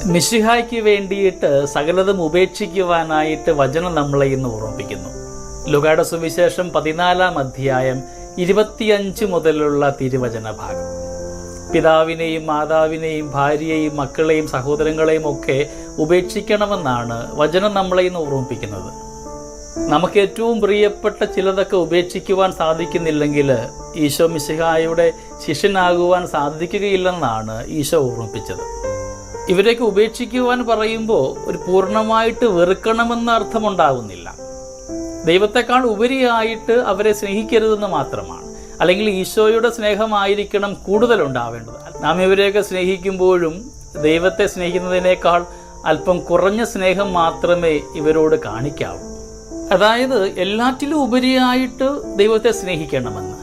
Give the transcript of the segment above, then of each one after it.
മിശിഹായ്ക്ക് വേണ്ടിയിട്ട് സകലതും ഉപേക്ഷിക്കുവാനായിട്ട് വചനം നമ്മളെ ഇന്ന് ഓർമ്മിപ്പിക്കുന്നു. ലൂക്കായുടെ സുവിശേഷം 14-ാം അധ്യായം 25 മുതലുള്ള തിരുവചന ഭാഗം. പിതാവിനെയും മാതാവിനെയും ഭാര്യയെയും മക്കളെയും സഹോദരങ്ങളെയും ഒക്കെ ഉപേക്ഷിക്കണമെന്നാണ് വചനം നമ്മളെ ഇന്ന് ഓർമ്മിപ്പിക്കുന്നത്. നമുക്ക് ഏറ്റവും പ്രിയപ്പെട്ട ചിലതൊക്കെ ഉപേക്ഷിക്കുവാൻ സാധിക്കുന്നില്ലെങ്കിൽ ഈശോ മിശിഹായുടെ ശിഷ്യനാകുവാൻ സാധിക്കുകയില്ലെന്നാണ് ഈശോ ഓർമ്മിപ്പിച്ചത്. ഇവരെയൊക്കെ ഉപേക്ഷിക്കുവാൻ പറയുമ്പോൾ ഒരു പൂർണ്ണമായിട്ട് വെറുക്കണമെന്ന അർത്ഥമുണ്ടാകുന്നില്ല. ദൈവത്തെക്കാൾ ഉപരിയായിട്ട് അവരെ സ്നേഹിക്കരുതെന്ന് മാത്രമാണ്. അല്ലെങ്കിൽ ഈശോയുടെ സ്നേഹമായിരിക്കണം കൂടുതലുണ്ടാവേണ്ടത്. നാം ഇവരെയൊക്കെ സ്നേഹിക്കുമ്പോഴും ദൈവത്തെ സ്നേഹിക്കുന്നതിനേക്കാൾ അല്പം കുറഞ്ഞ സ്നേഹം മാത്രമേ ഇവരോട് കാണിക്കാവൂ. അതായത് എല്ലാറ്റിലും ഉപരിയായിട്ട് ദൈവത്തെ സ്നേഹിക്കണമെന്ന്.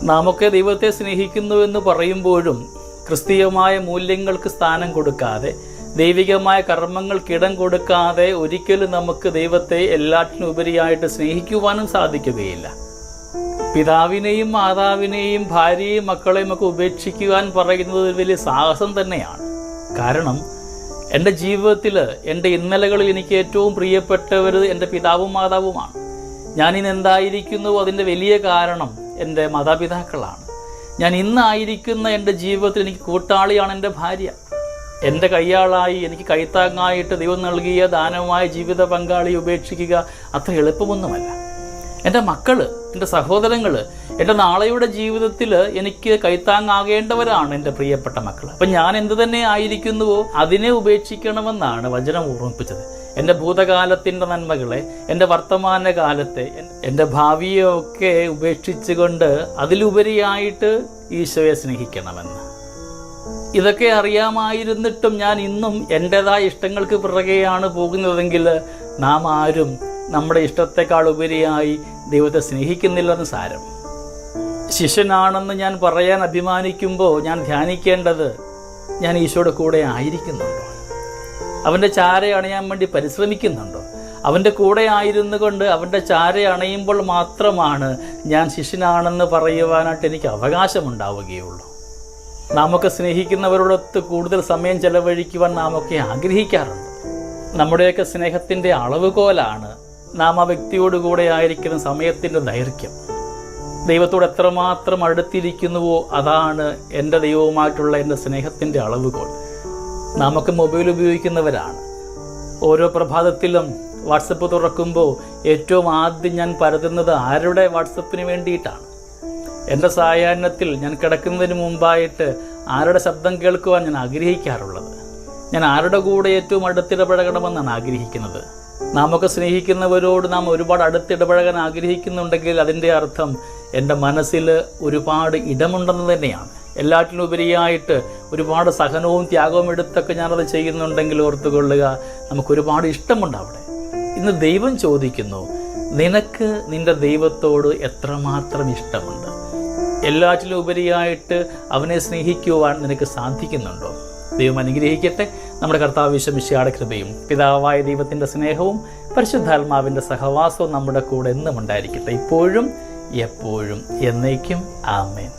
നാമൊക്കെ ദൈവത്തെ സ്നേഹിക്കുന്നുവെന്ന് പറയുമ്പോഴും ക്രിസ്തീയമായ മൂല്യങ്ങൾക്ക് സ്ഥാനം കൊടുക്കാതെ, ദൈവികമായ കർമ്മങ്ങൾക്കിടം കൊടുക്കാതെ ഒരിക്കലും നമുക്ക് ദൈവത്തെ എല്ലാറ്റിനും ഉപരിയായിട്ട് സ്നേഹിക്കുവാനും സാധിക്കുകയില്ല. പിതാവിനെയും മാതാവിനെയും ഭാര്യയെയും മക്കളെയും ഒക്കെ ഉപേക്ഷിക്കുവാൻ പറയുന്നത് ഒരു വലിയ സാഹസം തന്നെയാണ്. കാരണം എൻ്റെ ജീവിതത്തിൽ, എൻ്റെ ഇന്നലകളിൽ എനിക്ക് ഏറ്റവും പ്രിയപ്പെട്ടവർ എൻ്റെ പിതാവും മാതാവുമാണ്. ഞാനിന്ന് എന്തായിരിക്കുന്നുവോ അതിൻ്റെ വലിയ കാരണം എൻ്റെ മാതാപിതാക്കളാണ്. ഞാൻ ഇന്നായിരിക്കുന്ന എൻ്റെ ജീവിതത്തിൽ എനിക്ക് കൂട്ടാളിയാണ് എൻ്റെ ഭാര്യ. എൻ്റെ കയ്യാളായി, എനിക്ക് കൈത്താങ്ങായിട്ട് ദൈവം നൽകിയ ദാനമായ ജീവിത പങ്കാളി ഉപേക്ഷിക്കുക അത്ര എളുപ്പമൊന്നുമല്ല. എൻ്റെ മക്കൾ, എൻ്റെ സഹോദരങ്ങൾ, എൻ്റെ നാളെയുടെ ജീവിതത്തിൽ എനിക്ക് കൈത്താങ്ങാകേണ്ടവരാണ് എൻ്റെ പ്രിയപ്പെട്ട മക്കൾ. അപ്പം ഞാൻ എന്തു തന്നെ ആയിരിക്കുന്നുവോ അതിനെ ഉപേക്ഷിക്കണമെന്നാണ് വചനം ഓർമ്മിപ്പിച്ചത്. എൻ്റെ ഭൂതകാലത്തിൻ്റെ നന്മകളെ, എൻ്റെ വർത്തമാനകാലത്തെ, എൻ്റെ ഭാവിയെ ഒക്കെ ഉപേക്ഷിച്ചുകൊണ്ട് അതിലുപരിയായിട്ട് ഈശോയെ സ്നേഹിക്കണമെന്ന്. ഇതൊക്കെ അറിയാമായിരുന്നിട്ടും ഞാൻ ഇന്നും എൻ്റെതായ ഇഷ്ടങ്ങൾക്ക് പിറകെയാണ് പോകുന്നതെങ്കിൽ നാം ആരും നമ്മുടെ ഇഷ്ടത്തെക്കാൾ ഉപരിയായി ദൈവത്തെ സ്നേഹിക്കുന്നില്ലെന്ന് സാരം. ശിഷ്യനാണെന്ന് ഞാൻ പറയാൻ അഭിമാനിക്കുമ്പോൾ ഞാൻ ധ്യാനിക്കേണ്ടത്, ഞാൻ ഈശോയുടെ കൂടെ ആയിരിക്കുന്നുണ്ടോ? അവൻ്റെ ചാര അണയാൻ വേണ്ടി പരിശ്രമിക്കുന്നുണ്ടോ? അവൻ്റെ കൂടെ ആയിരുന്നു കൊണ്ട് അവൻ്റെ ചാര അണയുമ്പോൾ മാത്രമാണ് ഞാൻ ശിഷ്യനാണെന്ന് പറയുവാനായിട്ട് എനിക്ക് അവകാശമുണ്ടാവുകയുള്ളൂ. നാമൊക്കെ സ്നേഹിക്കുന്നവരോടൊത്ത് കൂടുതൽ സമയം ചെലവഴിക്കുവാൻ നാമൊക്കെ ആഗ്രഹിക്കാറുണ്ട്. നമ്മുടെയൊക്കെ സ്നേഹത്തിൻ്റെ അളവുകോലാണ് നാം ആ വ്യക്തിയോടുകൂടെ ആയിരിക്കുന്ന സമയത്തിൻ്റെ ദൈർഘ്യം. ദൈവത്തോട് എത്രമാത്രം അടുത്തിരിക്കുന്നുവോ അതാണ് എൻ്റെ ദൈവവുമായിട്ടുള്ള എൻ്റെ സ്നേഹത്തിൻ്റെ അളവുകോൽ. നാമൊക്കെ മൊബൈൽ ഉപയോഗിക്കുന്നവരാണ്. ഓരോ പ്രഭാതത്തിലും വാട്സപ്പ് തുറക്കുമ്പോൾ ഏറ്റവും ആദ്യം ഞാൻ പരതുന്നത് ആരുടെ വാട്സപ്പിന് വേണ്ടിയിട്ടാണ്? എൻ്റെ സായാഹ്നത്തിൽ ഞാൻ കിടക്കുന്നതിന് മുമ്പായിട്ട് ആരുടെ ശബ്ദം കേൾക്കുവാൻ ഞാൻ ആഗ്രഹിക്കാറുള്ളത്? ഞാൻ ആരുടെ കൂടെ ഏറ്റവും അടുത്തിടപഴകണമെന്നാണ് ആഗ്രഹിക്കുന്നത്? നാമൊക്കെ സ്നേഹിക്കുന്നവരോട് നാം ഒരുപാട് അടുത്തിടപഴകാൻ ആഗ്രഹിക്കുന്നുണ്ടെങ്കിൽ അതിൻ്റെ അർത്ഥം എൻ്റെ മനസ്സിൽ ഒരുപാട് ഇടമുണ്ടെന്ന് തന്നെയാണ്. എല്ലാറ്റിനും ഉപരിയായിട്ട് ഒരുപാട് സഹനവും ത്യാഗവും എടുത്തൊക്കെ ഞാനത് ചെയ്യുന്നുണ്ടെങ്കിൽ ഓർത്തുകൊള്ളുക, നമുക്കൊരുപാട് ഇഷ്ടമുണ്ട് അവിടെ. ഇന്ന് ദൈവം ചോദിക്കുന്നു, നിനക്ക് നിൻ്റെ ദൈവത്തോട് എത്രമാത്രം ഇഷ്ടമുണ്ട്? എല്ലാറ്റിലും ഉപരിയായിട്ട് അവനെ സ്നേഹിക്കുവാൻ നിനക്ക് സാധിക്കുന്നുണ്ടോ? ദൈവം അനുഗ്രഹിക്കട്ടെ. നമ്മുടെ കർത്താവ് ഈശോ മിശിഹായുടെ കൃപയും പിതാവായ ദൈവത്തിൻ്റെ സ്നേഹവും പരിശുദ്ധാത്മാവിൻ്റെ സഹവാസവും നമ്മുടെ കൂടെ എന്നും ഉണ്ടായിരിക്കട്ടെ, ഇപ്പോഴും എപ്പോഴും എന്നേക്കും. ആമേൻ.